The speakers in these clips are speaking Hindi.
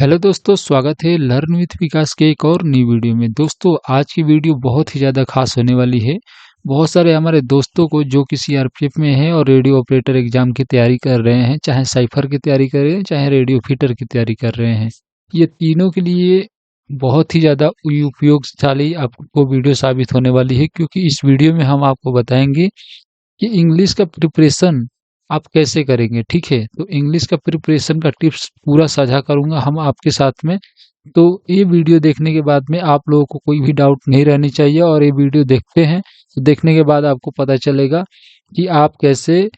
हेलो दोस्तों, स्वागत है लर्न विथ विकास के एक और नई वीडियो में। दोस्तों, आज की वीडियो बहुत ही ज़्यादा खास होने वाली है। बहुत सारे हमारे दोस्तों को जो कि सीआरपीएफ में है और रेडियो ऑपरेटर एग्जाम की तैयारी कर रहे हैं, चाहे साइफर की तैयारी कर रहे हैं, चाहे रेडियो फीटर की तैयारी कर रहे हैं, ये तीनों के लिए बहुत ही ज़्यादा उपयोगशाली आपको वीडियो साबित होने वाली है। क्योंकि इस वीडियो में हम आपको बताएंगे कि इंग्लिश का प्रिपरेशन आप कैसे करेंगे। ठीक है, तो इंग्लिश का प्रिपरेशन का टिप्स पूरा साझा करूंगा हम आपके साथ में। तो ये वीडियो देखने के बाद में आप लोगों को कोई भी डाउट नहीं रहनी चाहिए, और ये वीडियो देखते हैं तो देखने के बाद आपको पता चलेगा कि आप कैसे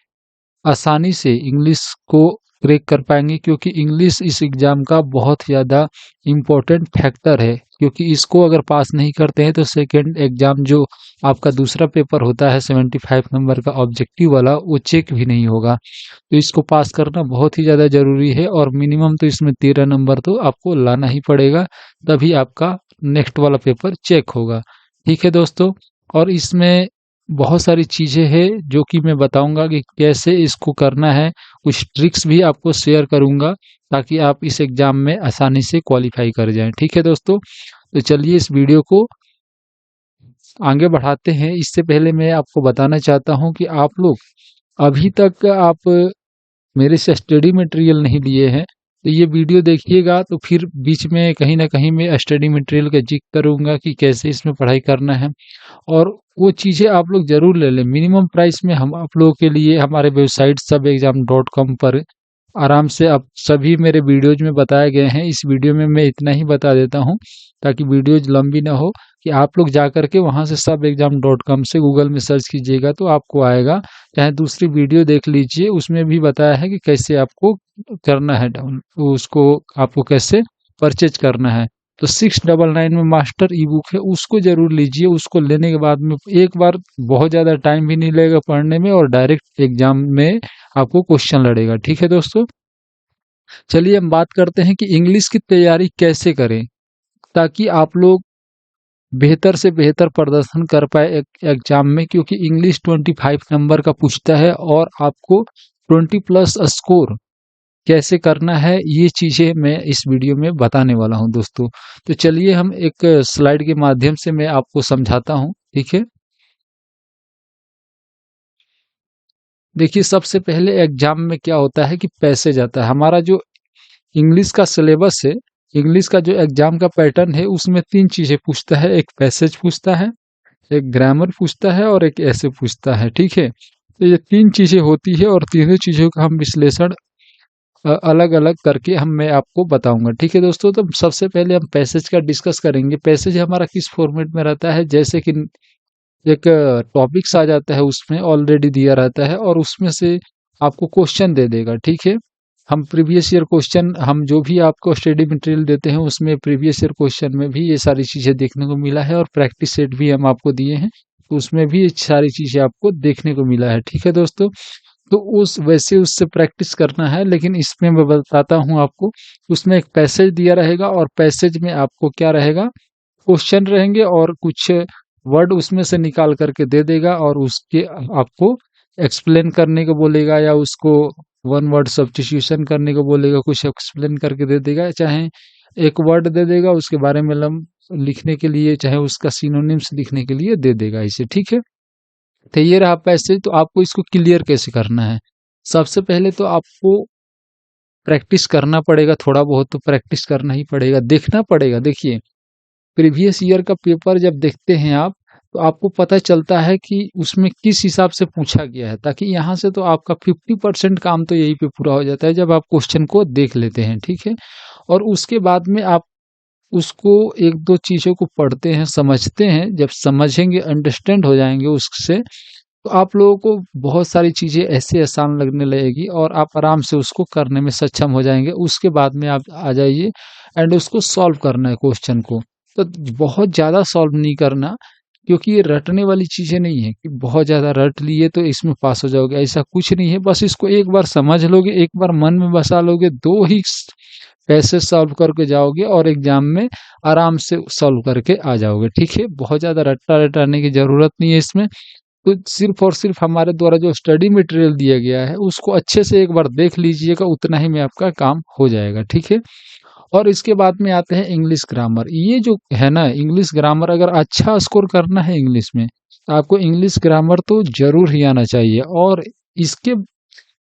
आसानी से इंग्लिश को क्रैक कर पाएंगे। क्योंकि इंग्लिश इस एग्जाम का बहुत ज़्यादा इम्पोर्टेंट फैक्टर है। क्योंकि इसको अगर पास नहीं करते हैं तो सेकेंड एग्जाम जो आपका दूसरा पेपर होता है 75 नंबर का ऑब्जेक्टिव वाला, वो चेक भी नहीं होगा। तो इसको पास करना बहुत ही ज़्यादा ज़रूरी है, और मिनिमम तो इसमें 13 नंबर तो आपको लाना ही पड़ेगा, तभी आपका नेक्स्ट वाला पेपर चेक होगा। ठीक है दोस्तों, और इसमें बहुत सारी चीज़ें हैं जो कि मैं बताऊंगा कि कैसे इसको करना है। कुछ ट्रिक्स भी आपको शेयर करूंगा ताकि आप इस एग्जाम में आसानी से क्वालिफाई कर जाएं। ठीक है दोस्तों, तो चलिए इस वीडियो को आगे बढ़ाते हैं। इससे पहले मैं आपको बताना चाहता हूं कि आप लोग अभी तक आप मेरे से स्टडी मटेरियल नहीं लिए हैं तो ये वीडियो देखिएगा, तो फिर बीच में कहीं ना कहीं मैं स्टडी मटेरियल का जिक्र करूंगा कि कैसे इसमें पढ़ाई करना है। और वो चीज़ें आप लोग जरूर ले लें। मिनिमम प्राइस में हम आप लोगों के लिए हमारे वेबसाइट SubExam.com पर आराम से आप सभी मेरे वीडियोज में बताए गए हैं। इस वीडियो में मैं इतना ही बता देता हूं ताकि वीडियोज लंबी ना हो, कि आप लोग जा करके वहां से SubExam.com से गूगल में सर्च कीजिएगा तो आपको आएगा। चाहे दूसरी वीडियो देख लीजिए, उसमें भी बताया है कि कैसे आपको करना है डाउन, उसको आपको कैसे परचेज करना है। तो 699 में मास्टर ई बुक है, उसको जरूर लीजिए। उसको लेने के बाद में एक बार बहुत ज़्यादा टाइम भी नहीं लगेगा पढ़ने में, और डायरेक्ट एग्जाम में आपको क्वेश्चन लड़ेगा। ठीक है दोस्तों, चलिए हम बात करते हैं कि इंग्लिश की तैयारी कैसे करें ताकि आप लोग बेहतर से बेहतर प्रदर्शन कर पाए एग्जाम में। क्योंकि इंग्लिश 25 नंबर का पूछता है, और आपको 20+ स्कोर कैसे करना है, ये चीजें मैं इस वीडियो में बताने वाला हूं दोस्तों। तो चलिए हम एक स्लाइड के माध्यम से मैं आपको समझाता हूं। ठीक है, देखिए सबसे पहले एग्जाम में क्या होता है कि पैसेज आता है। हमारा जो इंग्लिश का सिलेबस है, इंग्लिश का जो एग्जाम का पैटर्न है, उसमें तीन चीजें पूछता है। एक पैसेज पूछता है, एक ग्रामर पूछता है, और एक ऐसे पूछता है। ठीक है, तो ये तीन चीजें होती है, और तीनों चीजों का हम विश्लेषण अलग अलग करके मैं आपको बताऊंगा। ठीक है दोस्तों, तो सबसे पहले हम पैसेज का डिस्कस करेंगे। पैसेज हमारा किस फॉर्मेट में रहता है, जैसे कि एक टॉपिक्स आ जाता है, उसमें ऑलरेडी दिया रहता है, और उसमें से आपको क्वेश्चन दे देगा। ठीक है, हम प्रीवियस ईयर क्वेश्चन, हम जो भी आपको स्टडी मटेरियल देते हैं उसमें प्रीवियस ईयर क्वेश्चन में भी ये सारी चीजें देखने को मिला है, और प्रैक्टिस सेट भी हम आपको दिए हैं, तो उसमें भी ये सारी चीजें आपको देखने को मिला है। ठीक है दोस्तों, तो उस वैसे उससे प्रैक्टिस करना है। लेकिन इसमें मैं बताता हूँ आपको, उसमें एक पैसेज दिया रहेगा, और पैसेज में आपको क्या रहेगा, क्वेश्चन रहेंगे, और कुछ वर्ड उसमें से निकाल करके दे देगा, और उसके आपको एक्सप्लेन करने को बोलेगा, या उसको वन वर्ड सब्स्टिट्यूशन करने को बोलेगा, कुछ एक्सप्लेन करके दे देगा। चाहे एक वर्ड दे देगा उसके बारे में लिखने के लिए, चाहे उसका सिनोनिम्स लिखने के लिए दे देगा इसे। ठीक है, तो ये रहा पैसेज। तो आपको इसको क्लियर कैसे करना है, सबसे पहले तो आपको प्रैक्टिस करना पड़ेगा। थोड़ा बहुत तो प्रैक्टिस करना ही पड़ेगा, देखना पड़ेगा। देखिए प्रीवियस ईयर का पेपर जब देखते हैं आप, तो आपको पता चलता है कि उसमें किस हिसाब से पूछा गया है, ताकि यहाँ से तो आपका 50% काम तो यही पे पूरा हो जाता है जब आप क्वेश्चन को देख लेते हैं। ठीक है, और उसके बाद में आप उसको एक दो चीज़ों को पढ़ते हैं, समझते हैं। जब समझेंगे, अंडरस्टैंड हो जाएंगे उससे, तो आप लोगों को बहुत सारी चीज़ें ऐसे आसान लगने लगेगी, और आप आराम से उसको करने में सक्षम हो जाएंगे। उसके बाद में आप आ जाइए एंड उसको सॉल्व करना है क्वेश्चन को। तो बहुत ज़्यादा सॉल्व नहीं करना, क्योंकि ये रटने वाली चीज़ें नहीं है कि बहुत ज़्यादा रट लिए तो इसमें पास हो जाओगे, ऐसा कुछ नहीं है। बस इसको एक बार समझ लोगे, एक बार मन में बसा लोगे, दो ही कैसे सॉल्व करके जाओगे, और एग्जाम में आराम से सॉल्व करके आ जाओगे। ठीक है, बहुत ज़्यादा रट्टा रटाने की ज़रूरत नहीं है इसमें। तो सिर्फ और सिर्फ हमारे द्वारा जो स्टडी मटेरियल दिया गया है उसको अच्छे से एक बार देख लीजिएगा, उतना ही में आपका काम हो जाएगा। ठीक है, और इसके बाद में आते हैं इंग्लिश ग्रामर। ये जो है ना, इंग्लिश ग्रामर अगर अच्छा स्कोर करना है इंग्लिश में, तो आपको इंग्लिश ग्रामर तो जरूर ही आना चाहिए। और इसके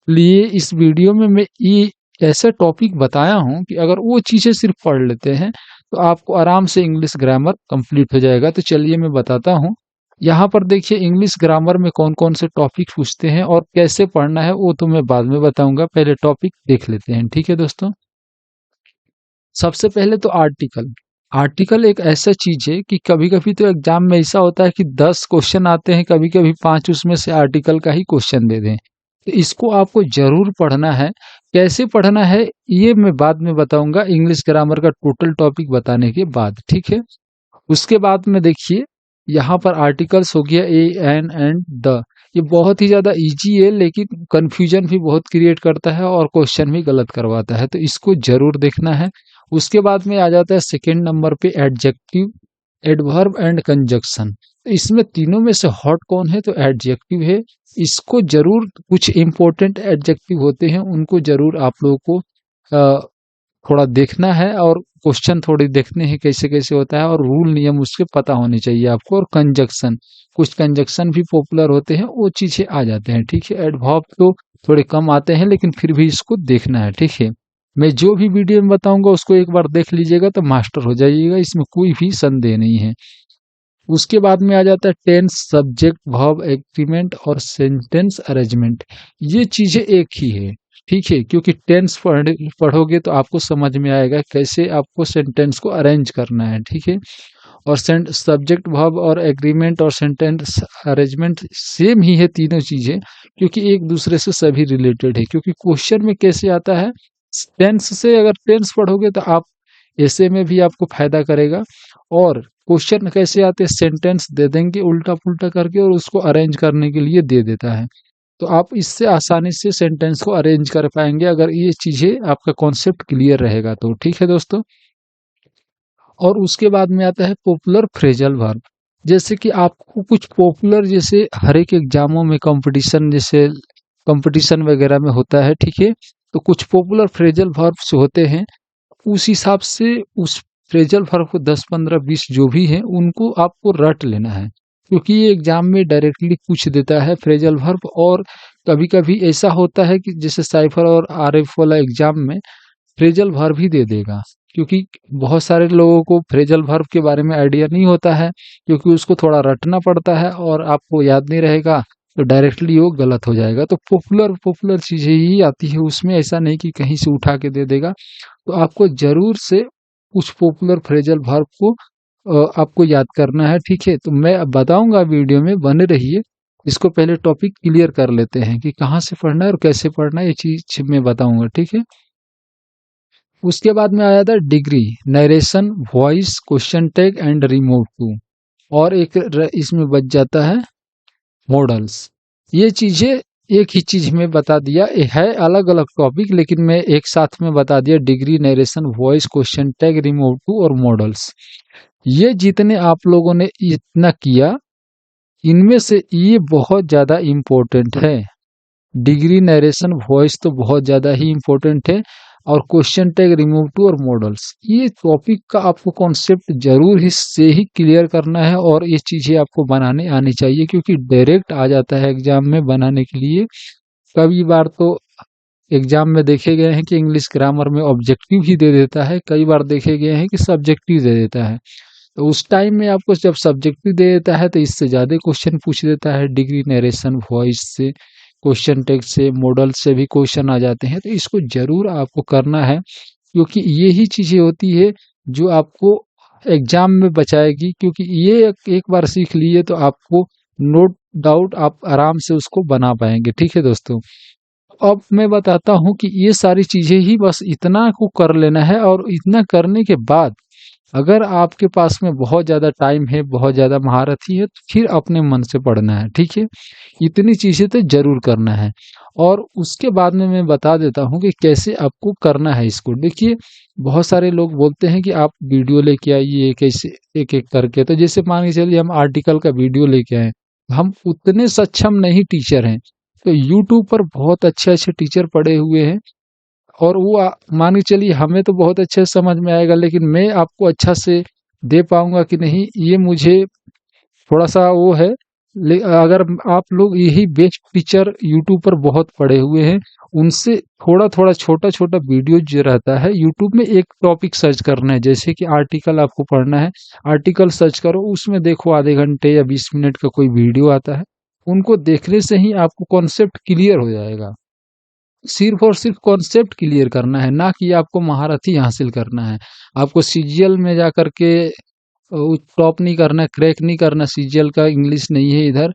लिए इस वीडियो में मैं ये ऐसा टॉपिक बताया हूँ कि अगर वो चीजें सिर्फ पढ़ लेते हैं तो आपको आराम से इंग्लिश ग्रामर कंप्लीट हो जाएगा। तो चलिए मैं बताता हूँ। यहाँ पर देखिए इंग्लिश ग्रामर में कौन कौन से टॉपिक पूछते हैं और कैसे पढ़ना है वो तो मैं बाद में बताऊंगा, पहले टॉपिक देख लेते हैं। ठीक है दोस्तों, सबसे पहले तो आर्टिकल। आर्टिकल एक ऐसा चीज है कि कभी कभी तो एग्जाम में ऐसा होता है कि 10 क्वेश्चन आते हैं, कभी कभी 5 उसमें से आर्टिकल का ही क्वेश्चन दे दें। तो इसको आपको जरूर पढ़ना है। कैसे पढ़ना है ये मैं बाद में बताऊंगा, इंग्लिश ग्रामर का टोटल टॉपिक बताने के बाद। ठीक है, उसके बाद में देखिए यहाँ पर आर्टिकल्स हो गया ए, एन एंड द। ये बहुत ही ज्यादा इजी है लेकिन कंफ्यूजन भी बहुत क्रिएट करता है और क्वेश्चन भी गलत करवाता है, तो इसको जरूर देखना है। उसके बाद में आ जाता है सेकंड नंबर पे एडजेक्टिव, एडवर्ब एंड कंजक्शन। इसमें तीनों में से हॉट कौन है, तो एडजेक्टिव है। इसको जरूर, कुछ इंपॉर्टेंट एडजेक्टिव होते हैं उनको जरूर आप लोगों को थोड़ा देखना है और क्वेश्चन थोड़े देखने हैं कैसे कैसे होता है, और रूल नियम उसके पता होने चाहिए आपको। और कंजक्शन, कुछ कंजक्शन भी पॉपुलर होते हैं, वो चीजें आ जाते हैं। ठीक है, एडवर्ब तो थोड़े कम आते हैं लेकिन फिर भी इसको देखना है। ठीक है, मैं जो भी वीडियो में बताऊंगा उसको एक बार देख लीजिएगा तो मास्टर हो जाइएगा, इसमें कोई भी संदेह नहीं है। उसके बाद में आ जाता है टेंस, सब्जेक्ट, वर्ब, एग्रीमेंट और सेंटेंस अरेंजमेंट। ये चीजें एक ही है। ठीक है, क्योंकि टेंस पढ़ोगे तो आपको समझ में आएगा कैसे आपको सेंटेंस को अरेंज करना है। ठीक है, और सब्जेक्ट, वर्ब और एग्रीमेंट और सेंटेंस अरेंजमेंट सेम ही है तीनों चीजें, क्योंकि एक दूसरे से सभी रिलेटेड है। क्योंकि क्वेश्चन में कैसे आता है, टेंस से अगर टेंस पढ़ोगे तो आप ऐसे में भी आपको फायदा करेगा। और क्वेश्चन कैसे आते हैं, सेंटेंस दे देंगे उल्टा पुल्टा करके और उसको अरेंज करने के लिए दे देता है, तो आप इससे आसानी से सेंटेंस को अरेंज कर पाएंगे अगर ये चीजें आपका कॉन्सेप्ट क्लियर रहेगा तो। ठीक है दोस्तों, और उसके बाद में आता है पॉपुलर फ्रेजल वर्ब। जैसे कि आपको कुछ पॉपुलर, जैसे हर एक एग्जामों में कंपटीशन, जैसे कंपटीशन वगैरह में होता है। ठीक है, तो कुछ पॉपुलर फ्रेजल वर्ब्स होते हैं, उस हिसाब से उस फ्रेजल वर्ब को 10, 15, 20 जो भी है उनको आपको रट लेना है, क्योंकि ये एग्जाम में डायरेक्टली पूछ देता है फ्रेजल वर्ब। और कभी कभी ऐसा होता है कि जैसे साइफर और आरएफ वाला एग्जाम में फ्रेजल वर्ब ही दे देगा, क्योंकि बहुत सारे लोगों को फ्रेजल वर्ब के बारे में आइडिया नहीं होता है, क्योंकि उसको थोड़ा रटना पड़ता है और आपको याद नहीं रहेगा तो डायरेक्टली वो गलत हो जाएगा। तो पॉपुलर पॉपुलर चीजें ही आती है उसमें, ऐसा नहीं कि कहीं से उठा के दे देगा। तो आपको जरूर से कुछ पॉपुलर फ्रेजल वर्ब को आपको याद करना है। ठीक है, तो मैं अब बताऊंगा, वीडियो में बने रहिए। इसको पहले टॉपिक क्लियर कर लेते हैं कि कहाँ से पढ़ना है और कैसे पढ़ना है, ये चीज मैं बताऊंगा। ठीक है, उसके बाद में आया था degree, narration, voice, question tag and remote to, और एक इसमें बच जाता है मॉडल्स। ये चीजें एक ही चीज में बता दिया, ये है अलग अलग टॉपिक लेकिन मैं एक साथ में बता दिया। Degree, narration, voice, question tag, remote to और मॉडल्स। ये जितने आप लोगों ने इतना किया, इनमें से ये बहुत ज्यादा इम्पोर्टेंट है। डिग्री, नरेशन, वॉइस तो बहुत ज्यादा ही इम्पोर्टेंट है, और क्वेश्चन टैग, रिमूव टू और मॉडल्स, ये टॉपिक का आपको कॉन्सेप्ट जरूर ही से ही क्लियर करना है और ये चीजें आपको बनाने आनी चाहिए, क्योंकि डायरेक्ट आ जाता है एग्जाम में बनाने के लिए। कई बार तो एग्जाम में देखे गए हैं कि इंग्लिश ग्रामर में ऑब्जेक्टिव ही दे देता है, कई बार देखे गए हैं कि सब्जेक्टिव दे देता है। तो उस टाइम में आपको जब सब्जेक्टिव दे देता है तो इससे ज्यादा क्वेश्चन पूछ देता है। डिग्री, नरेशन, वॉइस से, क्वेश्चन टैग से, मॉडल से भी क्वेश्चन आ जाते हैं, तो इसको जरूर आपको करना है, क्योंकि ये ही चीजें होती है जो आपको एग्जाम में बचाएगी। क्योंकि ये एक बार सीख लिए तो आपको नो डाउट आप आराम से उसको बना पाएंगे। ठीक है दोस्तों, अब मैं बताता हूँ कि ये सारी चीजें ही बस इतना को कर लेना है, और इतना करने के बाद अगर आपके पास में बहुत ज्यादा टाइम है, बहुत ज्यादा महारत ही है, तो फिर अपने मन से पढ़ना है। ठीक है, इतनी चीजें तो जरूर करना है। और उसके बाद में मैं बता देता हूँ कि कैसे आपको करना है इसको। देखिए, बहुत सारे लोग बोलते हैं कि आप वीडियो लेके आइए कैसे एक एक करके, तो जैसे मान के चलिए हम आर्टिकल का वीडियो लेके आए, हम उतने सक्षम नहीं टीचर हैं, तो यूट्यूब पर बहुत अच्छे अच्छे टीचर पड़े हुए हैं, और वो मान के चलिए हमें तो बहुत अच्छे से समझ में आएगा, लेकिन मैं आपको अच्छा से दे पाऊंगा कि नहीं, ये मुझे थोड़ा सा वो है। अगर आप लोग यही बेस्ट टीचर यूट्यूब पर बहुत पढ़े हुए हैं, उनसे थोड़ा थोड़ा छोटा छोटा वीडियो जो रहता है यूट्यूब में, एक टॉपिक सर्च करना है, जैसे कि आर्टिकल आपको पढ़ना है, आर्टिकल सर्च करो, उसमें देखो आधे घंटे या 20 मिनट का कोई वीडियो आता है, उनको देखने से ही आपको कॉन्सेप्ट क्लियर हो जाएगा। सिर्फ और सिर्फ कॉन्सेप्ट क्लियर करना है, ना कि आपको महारथी हासिल करना है। आपको सीजीएल में जा करके टॉप नहीं करना, क्रैक नहीं करना, सीजीएल का इंग्लिश नहीं है इधर,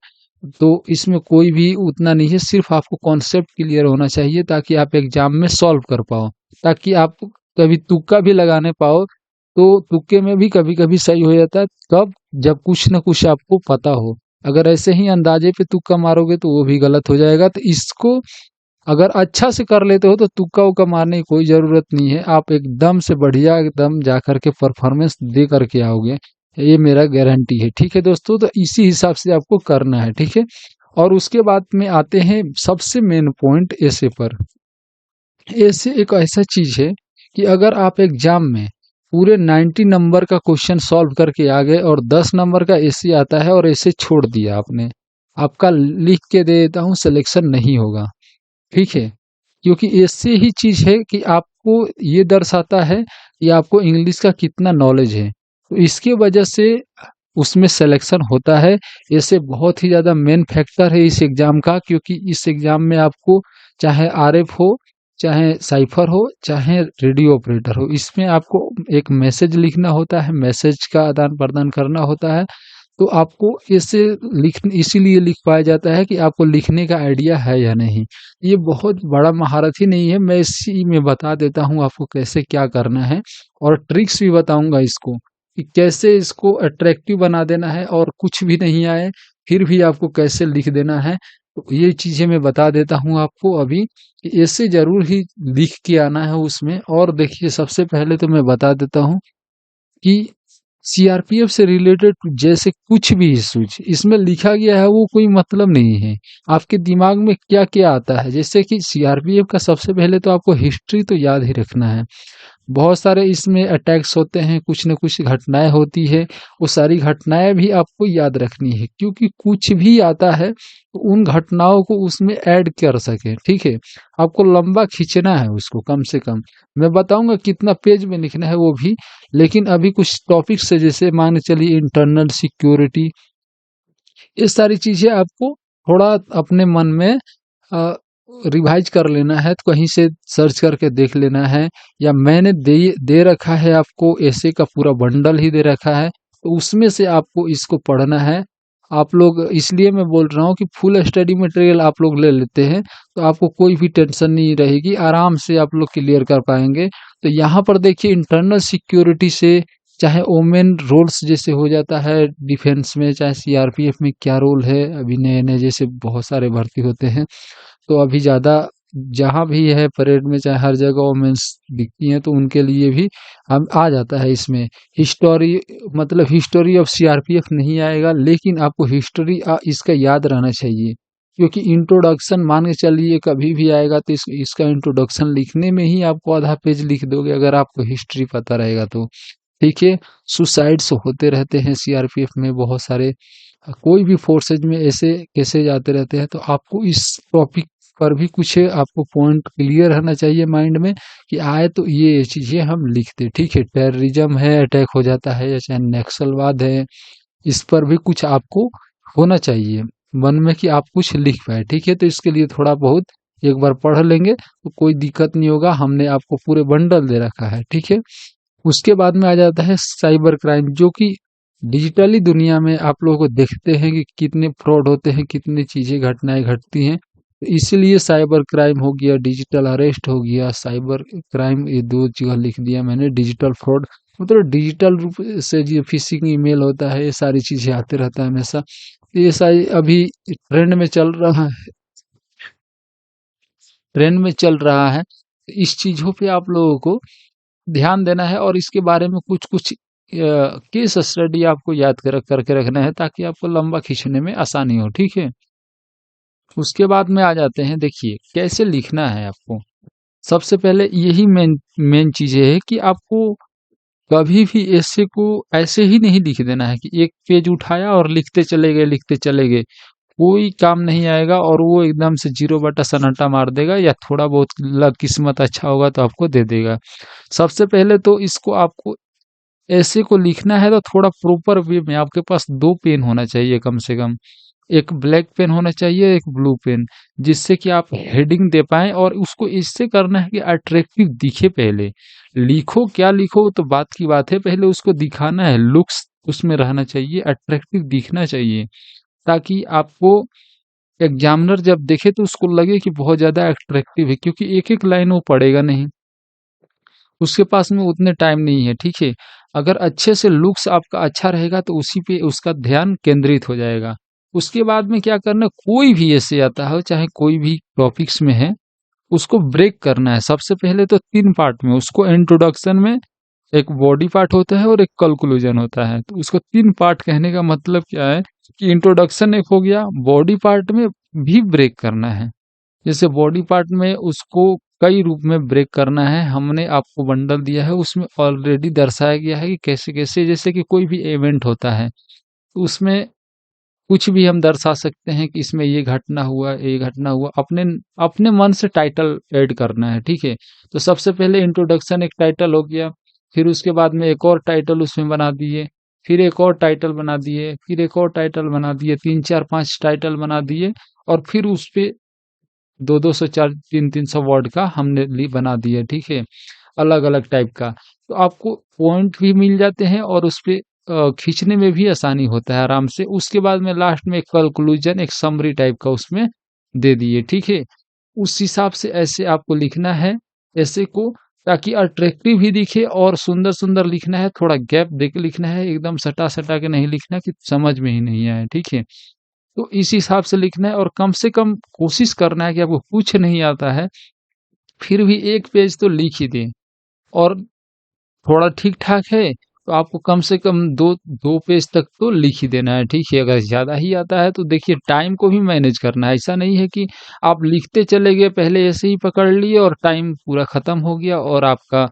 तो इसमें कोई भी उतना नहीं है। सिर्फ आपको कॉन्सेप्ट क्लियर होना चाहिए ताकि आप एग्जाम में सॉल्व कर पाओ, ताकि आप कभी तुक्का भी लगाने पाओ। तो तुक्के में भी कभी कभी सही हो जाता है, कब, जब कुछ न कुछ आपको पता हो। अगर ऐसे ही अंदाजे पे तुक्का मारोगे तो वो भी गलत हो जाएगा। तो इसको अगर अच्छा से कर लेते हो तो तुक्का उक्का मारने की कोई जरूरत नहीं है, आप एकदम से बढ़िया एकदम जा करके परफॉर्मेंस दे करके आओगे, ये मेरा गारंटी है। ठीक है दोस्तों, तो इसी हिसाब से आपको करना है। ठीक है, और उसके बाद में आते हैं सबसे मेन पॉइंट, ऐसे पर। ऐसे एक ऐसा चीज है कि अगर आप एग्जाम में पूरे 90 नंबर का क्वेश्चन सॉल्व करके आ गए और 10 नंबर का ऐसे आता है और ऐसे छोड़ दिया आपने, आपका लिख के दे देता हूँ सिलेक्शन नहीं होगा। ठीक है, क्योंकि ऐसे ही चीज है कि आपको ये दर्शाता है कि आपको इंग्लिश का कितना नॉलेज है, तो इसके वजह से उसमें सिलेक्शन होता है। ऐसे बहुत ही ज़्यादा मेन फैक्टर है इस एग्ज़ाम का, क्योंकि इस एग्ज़ाम में आपको चाहे आरएफ हो, चाहे साइफर हो, चाहे रेडियो ऑपरेटर हो, इसमें आपको एक मैसेज लिखना होता है, मैसेज का आदान प्रदान करना होता है। तो आपको इसे लिख इसीलिए लिख पाया जाता है कि आपको लिखने का आइडिया है या नहीं। ये बहुत बड़ा महारत ही नहीं है, मैं इसी में बता देता हूँ आपको कैसे क्या करना है, और ट्रिक्स भी बताऊंगा इसको कि कैसे इसको अट्रैक्टिव बना देना है, और कुछ भी नहीं आए फिर भी आपको कैसे लिख देना है। तो ये चीजें मैं बता देता हूँ आपको अभी कि ऐसे जरूर ही लिख के आना है उसमें। और देखिए, सबसे पहले तो मैं बता देता हूँ कि सीआरपीएफ से रिलेटेड जैसे कुछ भी इश्यूज इसमें लिखा गया है वो कोई मतलब नहीं है। आपके दिमाग में क्या क्या आता है, जैसे कि सीआरपीएफ का सबसे पहले तो आपको हिस्ट्री तो याद ही रखना है। बहुत सारे इसमें अटैक्स होते हैं, कुछ न कुछ घटनाएं होती है, वो सारी घटनाएं भी आपको याद रखनी है, क्योंकि कुछ भी आता है तो उन घटनाओं को उसमें ऐड कर सके। ठीक है, आपको लंबा खींचना है उसको, कम से कम मैं बताऊंगा कितना पेज में लिखना है वो भी। लेकिन अभी कुछ टॉपिक से, जैसे मान चलिए इंटरनल सिक्योरिटी, ये सारी चीजें आपको थोड़ा अपने मन में रिवाइज कर लेना है, तो कहीं से सर्च करके देख लेना है, या मैंने दे रखा है आपको ऐसे का पूरा बंडल ही दे रखा है, तो उसमें से आपको इसको पढ़ना है। आप लोग, इसलिए मैं बोल रहा हूँ कि फुल स्टडी मटेरियल आप लोग ले लेते हैं तो आपको कोई भी टेंशन नहीं रहेगी, आराम से आप लोग क्लियर कर पाएंगे। तो यहाँ पर देखिए, इंटरनल सिक्योरिटी से चाहे ओमेन रोल्स जैसे हो जाता है डिफेंस में, चाहे सीआरपीएफ में क्या रोल है, अभी नए नए जैसे बहुत सारे भर्ती होते हैं, तो अभी ज़्यादा जहाँ भी है परेड में, चाहे हर जगह वोमेन्स दिखती हैं, तो उनके लिए भी हम आ जाता है इसमें। हिस्टोरी, मतलब हिस्टोरी ऑफ सीआरपीएफ नहीं आएगा, लेकिन आपको हिस्टोरी इसका याद रहना चाहिए, क्योंकि इंट्रोडक्शन मान के चलिए कभी भी आएगा तो इसका इंट्रोडक्शन लिखने में ही आपको आधा पेज लिख दोगे, अगर आपको हिस्ट्री पता रहेगा तो। ठीक है, सुसाइड्स होते रहते हैं सीआरपीएफ में बहुत सारे, कोई भी फोर्सेज में ऐसे केसेज आते रहते हैं, तो आपको इस टॉपिक पर भी कुछ आपको पॉइंट क्लियर रहना चाहिए माइंड में कि आए तो ये चीजें हम लिखते। ठीक है, टेररिज्म है, अटैक हो जाता है, या चाहे नक्सलवाद है, इस पर भी कुछ आपको होना चाहिए मन में कि आप कुछ लिख पाए। ठीक है, तो इसके लिए थोड़ा बहुत एक बार पढ़ लेंगे तो कोई दिक्कत नहीं होगा, हमने आपको पूरे बंडल दे रखा है। ठीक है, उसके बाद में आ जाता है साइबर क्राइम, जो कि डिजिटली दुनिया में आप लोगों को देखते हैं कि कितने फ्रॉड होते हैं, कितनी चीजें घटनाएं घटती हैं। तो इसीलिए साइबर क्राइम हो गया, डिजिटल अरेस्ट हो गया, साइबर क्राइम, ये दो जगह लिख दिया मैंने। डिजिटल फ्रॉड मतलब डिजिटल रूप से जो फिशिंग ईमेल होता है, ये सारी चीजें आते रहता है हमेशा। ये सारी अभी ट्रेंड में चल रहा है, ट्रेंड में चल रहा है। इस चीजों पे आप लोगों को ध्यान देना है, और इसके बारे में कुछ कुछ केस स्टडी आपको याद करके रखना है, ताकि आपको लंबा खींचने में आसानी हो। ठीक है, उसके बाद में आ जाते हैं, देखिए कैसे लिखना है आपको। सबसे पहले यही मेन मेन चीज़ ये है कि आपको कभी भी ऐसे को ऐसे ही नहीं लिख देना है कि एक पेज उठाया और लिखते चले गए। कोई काम नहीं आएगा और वो एकदम से ज़ीरो बटा सन्नाटा मार देगा, या थोड़ा बहुत लक किस्मत अच्छा होगा तो आपको दे देगा। सबसे पहले तो इसको आपको ऐसे को लिखना है तो थोड़ा प्रॉपर वे में आपके पास 2 पेन होना चाहिए कम से कम। एक ब्लैक पेन होना चाहिए, एक ब्लू पेन, जिससे कि आप हेडिंग दे पाएँ, और उसको इससे करना है कि अट्रैक्टिव दिखे पहले। लिखो क्या लिखो तो बात की बात है, पहले उसको दिखाना है, लुक्स उसमें रहना चाहिए, अट्रैक्टिव दिखना चाहिए, ताकि आपको एग्जामिनर जब देखे तो उसको लगे कि बहुत ज़्यादा अट्रैक्टिव है, क्योंकि एक-एक लाइन वो पढ़ेगा नहीं। उसके पास में उतने टाइम नहीं है, ठीक है? अगर अच्छे से लुक्स आपका अच्छा रहेगा तो उसी पे उसका ध्यान केंद्रित हो जाएगा। उसके बाद में क्या करना है, कोई भी ऐसे आता है, चाहे कोई भी टॉपिक्स में है, उसको ब्रेक करना है। सबसे पहले तो 3 पार्ट में, उसको इंट्रोडक्शन में एक बॉडी पार्ट होता है और एक कंक्लूजन होता है। तो उसको 3 पार्ट कहने का मतलब क्या है कि इंट्रोडक्शन एक हो गया, बॉडी पार्ट में भी ब्रेक करना है। जैसे बॉडी पार्ट में उसको कई रूप में ब्रेक करना है, हमने आपको बंडल दिया है, उसमें ऑलरेडी दर्शाया गया है कि कैसे-कैसे, जैसे कि कोई भी इवेंट होता है, तो उसमें कुछ भी हम दर्शा सकते हैं कि इसमें ये घटना हुआ, अपने अपने मन से टाइटल ऐड करना है, ठीक है? तो सबसे पहले इंट्रोडक्शन एक टाइटल हो गया, फिर उसके बाद में एक और टाइटल उसमें बना दिए, फिर एक और टाइटल बना दिए, फिर एक और टाइटल बना दिए, 3, 4, 5 टाइटल बना दिए, और फिर उस पे 2-2 सौ 4 3-3 सौ वर्ड का हमने बना दिया, ठीक है? अलग-अलग टाइप का। तो आपको पॉइंट भी मिल जाते हैं और उसपे खींचने में भी आसानी होता है आराम से। उसके बाद में लास्ट में एक कंक्लूजन, एक समरी टाइप का उसमें दे दिए, ठीक है? उस हिसाब से ऐसे आपको लिखना है, ऐसे को, ताकि अट्रैक्टिव भी दिखे और सुंदर-सुंदर लिखना है, थोड़ा गैप देके लिखना है, एकदम सटा-सटा के नहीं लिखना कि समझ में ही नहीं आए, ठीक है? तो इस हिसाब से लिखना है, और कम से कम कोशिश करना है कि आपको कुछ नहीं आता है, फिर भी 1 पेज तो लिख ही दें। और थोड़ा ठीक-ठाक है, तो आपको कम से कम 2 पेज तक तो लिख ही देना है, ठीक है? अगर ज़्यादा ही आता है तो देखिए टाइम को भी मैनेज करना है। ऐसा नहीं है कि आप लिखते चले गए, पहले ऐसे ही पकड़ लिए और टाइम पूरा खत्म हो गया और आपका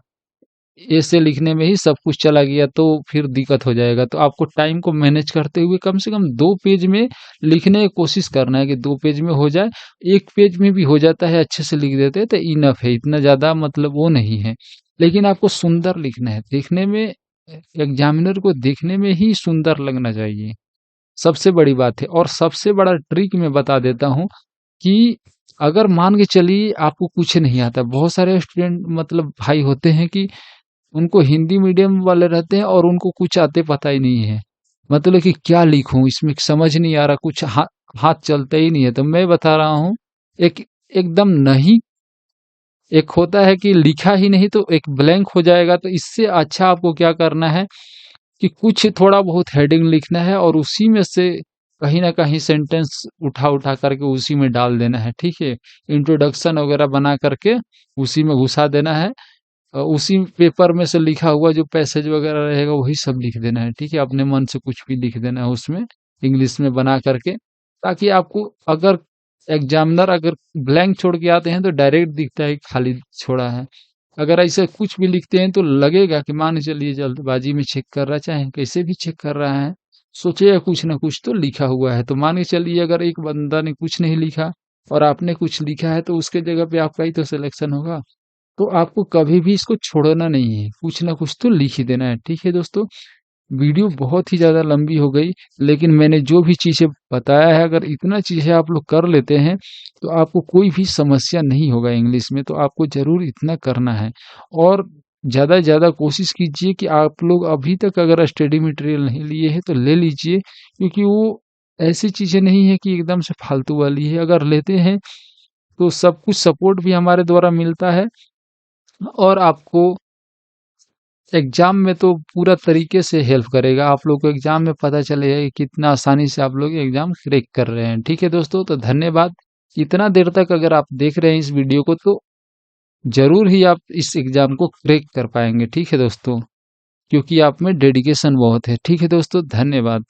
ऐसे लिखने में ही सब कुछ चला गया, तो फिर दिक्कत हो जाएगा। तो आपको टाइम को मैनेज करते हुए कम से कम 2 पेज में लिखने की कोशिश करना है कि 2 पेज में हो जाए। 1 पेज में भी हो जाता है, अच्छे से लिख देते हैं तो इनफ है, इतना ज़्यादा मतलब वो नहीं है। लेकिन आपको सुंदर लिखना है, देखने में एग्ज़ामिनर को देखने में ही सुंदर लगना चाहिए, सबसे बड़ी बात है। और सबसे बड़ा ट्रिक मैं बता देता हूँ कि अगर मान के चलिए आपको कुछ नहीं आता, बहुत सारे स्टूडेंट मतलब भाई होते हैं कि उनको हिंदी मीडियम वाले रहते हैं और उनको कुछ आते पता ही नहीं है। मतलब कि क्या लिखूँ इसमें समझ नहीं आ रहा, कुछ हाथ चलता ही नहीं है। तो मैं बता रहा हूँ, एक एकदम नहीं, एक होता है कि लिखा ही नहीं तो एक ब्लैंक हो जाएगा। तो इससे अच्छा आपको क्या करना है कि कुछ थोड़ा बहुत हेडिंग लिखना है और उसी में से कहीं न कहीं सेंटेंस उठा-उठा करके उसी में डाल देना है, ठीक है? इंट्रोडक्शन वगैरह बना करके उसी में घुसा देना है। उसी पेपर में से लिखा हुआ जो पैसेज वगैरह रहेगा वही सब लिख देना है, ठीक है? अपने मन से कुछ भी लिख देना है उसमें, इंग्लिश में बना करके, ताकि आपको अगर एग्ज़ामिनर अगर ब्लैंक छोड़ के आते हैं तो डायरेक्ट दिखता है कि खाली छोड़ा है। अगर ऐसे कुछ भी लिखते हैं तो लगेगा कि मान के चलिए जल्दबाजी में चेक कर रहा है, चाहे कैसे भी चेक कर रहा है, सोचेगा कुछ ना कुछ तो लिखा हुआ है। तो मान के चलिए अगर एक बंदा ने कुछ नहीं लिखा और आपने कुछ लिखा है तो उसके जगह पे आपका ही तो सिलेक्शन होगा। तो आपको कभी भी इसको छोड़ना नहीं है, कुछ ना कुछ तो लिख ही देना है, ठीक है दोस्तों? वीडियो बहुत ही ज़्यादा लंबी हो गई, लेकिन मैंने जो भी चीज़ें बताया है, अगर इतना चीज़ें आप लोग कर लेते हैं, तो आपको कोई भी समस्या नहीं होगा इंग्लिश में, तो आपको ज़रूर इतना करना है। और ज़्यादा से ज़्यादा कोशिश कीजिए कि आप लोग अभी तक अगर स्टडी मटेरियल नहीं लिए हैं, तो ले लीजिए, क्योंकि वो ऐसी चीज़ें नहीं है कि एकदम से फालतू वाली है। अगर लेते हैं, तो सब कुछ सपोर्ट भी हमारे द्वारा मिलता है, और आपको एग्ज़ाम में तो पूरा तरीके से हेल्प करेगा। आप लोग को एग्ज़ाम में पता चलेगा कि कितना आसानी से आप लोग एग्ज़ाम क्रैक कर रहे हैं। ठीक है दोस्तों, तो धन्यवाद। इतना देर तक अगर आप देख रहे हैं इस वीडियो को, तो ज़रूर ही आप इस एग्ज़ाम को क्रैक कर पाएँगे। ठीक है दोस्तों, क्योंकि आप में डेडिकेशन बहुत है। ठीक है दोस्तों, धन्यवाद।